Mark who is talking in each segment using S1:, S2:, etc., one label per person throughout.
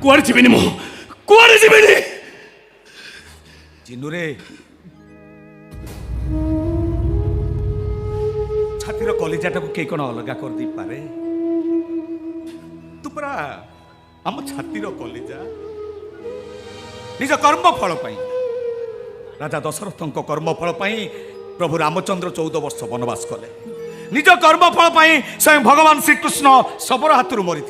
S1: कुआड़े जीविनी मो कुआड़े जीविनी
S2: चिन्नू रे छातीर कलिजाटा को के कौन अलगा कर दी पारे तू परा आम छातीर कलिजा निज कर्मफल पाई राजा दशरथ कर्मफल पाई प्रभु रामचंद्र 14 वर्ष वनवास कले निज कर्मफल पाई स्वयं भगवान श्रीकृष्ण शबर हाथरू मरी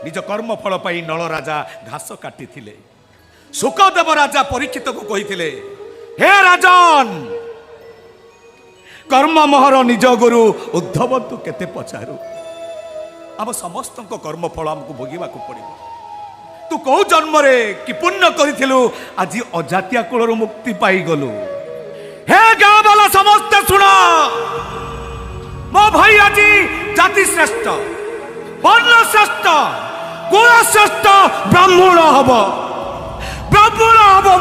S2: निज कर्मफल पाई नल राजा घास काटी सुखदेव राजा परीक्षित को कही हे राजन कर्म मोहर निज गुरु उद्धव तू केते पचारू आम समस्त कर्मफल आमको भोगवा पड़ो तू कौ जन्म कि पुण्य करू आज अजातिया कूल मुक्ति पाई गलु हे गाँ वाला समस्त शुण मो भाई आज जाति श्रेष्ठ वर्ण श्रेष्ठ कुल श्रेष्ठ ब्राह्मण हम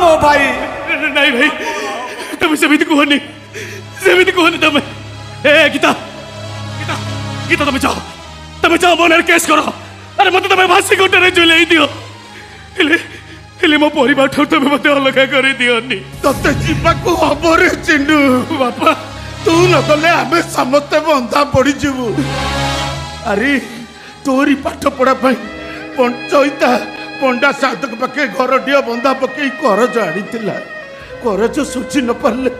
S2: मो भाई
S1: नहीं भाई तुम सेमिति कहनी तुम ए गीता गीता गीता तुम जाओ मो केस करो अरे मत तुम फांसी गोटे झुलाई दियो हेले मो परिवार ठो तुम मत अलगा कर दियोनी
S3: तते जीवाकू हम रे चिन्नू
S1: बापा
S3: तू न गले आमे समस्ते बंधा पड़ी जीवु अरे तोरी पाठ पढ़ा पाई पंचायता पंडा साधक पाखे घर डिया बंधा पकई करज आनी करज सुझी न पारे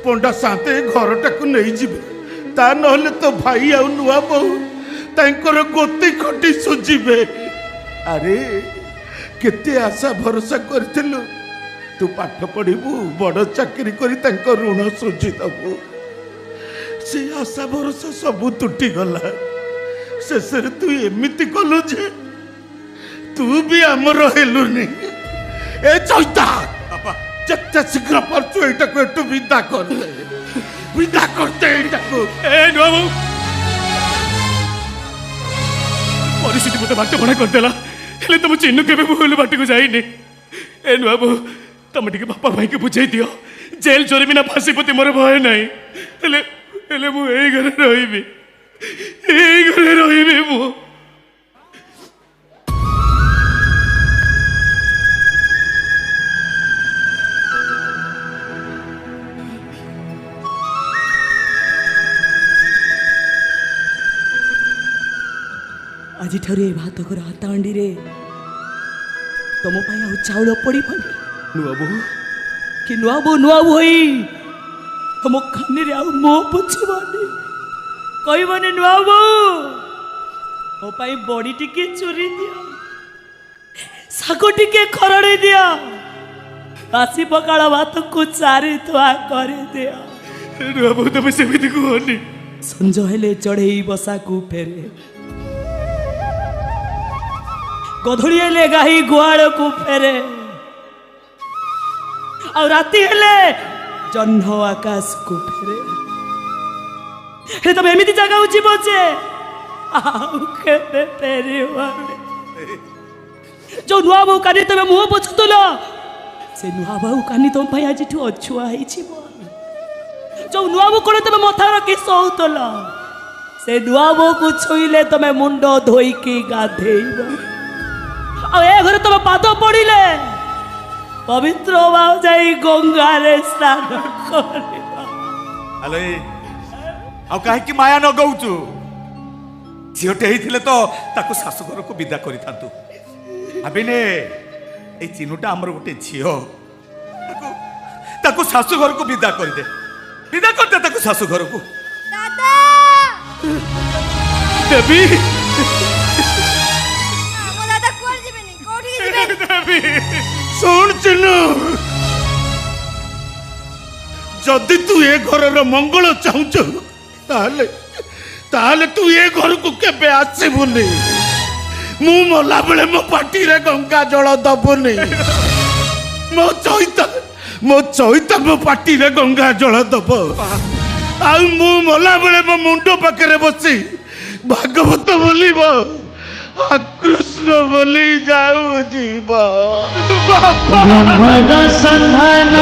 S3: पंडा साते घरटा को नहीं जीवे ता नहले तो भाई आ नुआ बहु तांकर गोती खटी सुझीबे अरे केते आशा भरोसा करथिलु तू पाठ पढ़िबू बड़ चाकरी करी तांकर ऋण सुझी दबू से आशा भरोसा सब तुटी गला शेष तू एमिति कलु जे तू भी आमर हेलुनी ए चैता जत्ते शीघ्र परचु एटा को एटू विदा करते एटा को
S1: ए नुआ परिस्थिति मत बाट बड़ा करदेला हेले तुम चिन्नू के भूल बाट को जाइनी ए नुआ बो तुम टिके बापा भाई के बुझाई दियो जेल चोरी बिना फांसी पति मोर भय नहीं हेले मु ए घरे रहिबी मु
S4: आज ठारे भात घर हाथ हांडी रे तुम चाउल पड़ी
S1: नुआ बो
S4: कि नुआ बोई तुम खाने रे मो पुछवानी कहबानी नुआ बो मो पाई बड़ी टिके चोरी दिया साग टिके खरड़े दिया बासी पकाड़ भात को चारि थुआ कर दिया
S1: नुआ बो तुम सेमिति कहनी
S4: संज हेले चढ़ई बसा को फेरे गधड़ी हेले गाई गुआड़ को फेरे और राति हेले जह्न आकाश को फेरे हे तुम एमिति जगह जीव जे फेरे जो नुआ बहु कानी तुम मुह पोछुल से नुआ बहु कानी तुम भाई आज अछुआ जो नुआ बहु कौन तुम मथा रखी शोल से नुआ बहु को छुईले तुम मुंड धोईकी गाधेब ए घरे तुम पाद पड़े पवित्र भाव जाई गंगारे स्नान
S2: हेलो आ कहीं माया न गौचु झीटे होते तो ताकू शाशुघर को विदा करूँ भाविने ये चिन्नुटा आमर गोटे झील ताकू शाशुघर को विदा करदे शाशुघर को
S1: देवी
S3: सुन चिन्नू जदि तू ए घर मंगल चाहूचु ताले तू ए घर को केबे आसीबुनी मु मला बेले मो पाटी रे गंगा जल दबुनी मो चैता मो पाटी रे गंगा जल दब आ मु मला बेले मो मुंडो पाखरे बसी भागवत बोलिबो कृष्ण बोली जाऊ जीव
S5: संधान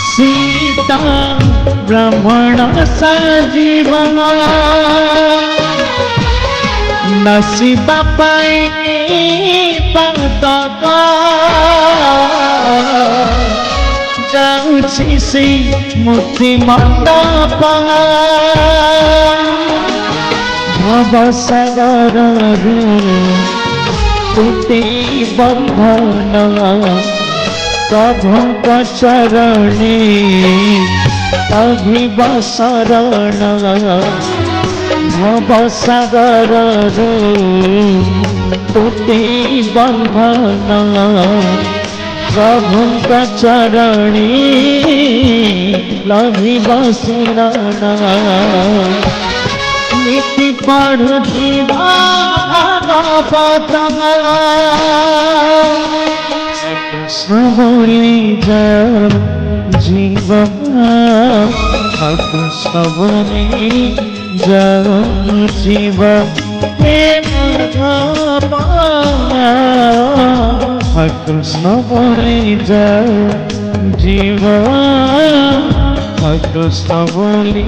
S5: सीता ब्राह्मण सजीवन নাচিবা পাই পাতক যাଉଛି সেই মুক্তি মণ্ডপ ভবসাগরରୁ ତୁଟେ ବନ୍ଧନ ପ୍ରଭୁଙ୍କ ଚରଣୀ ଅଭିବ ଶରଣ ଭବସାଗରରୁ ତୁଟେ ବନ୍ଧନ ପ୍ରଭୁଙ୍କ ଚରଣୀ ଲଭିବ ଶରଣ নীতি পড়ুথিবা ভাগবত কৃষ্ণ বলি জীব কৃষ্ণ বলি জীব কৃষ্ণ বলি জীব কৃষ্ণ বলি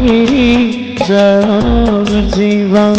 S5: জীবন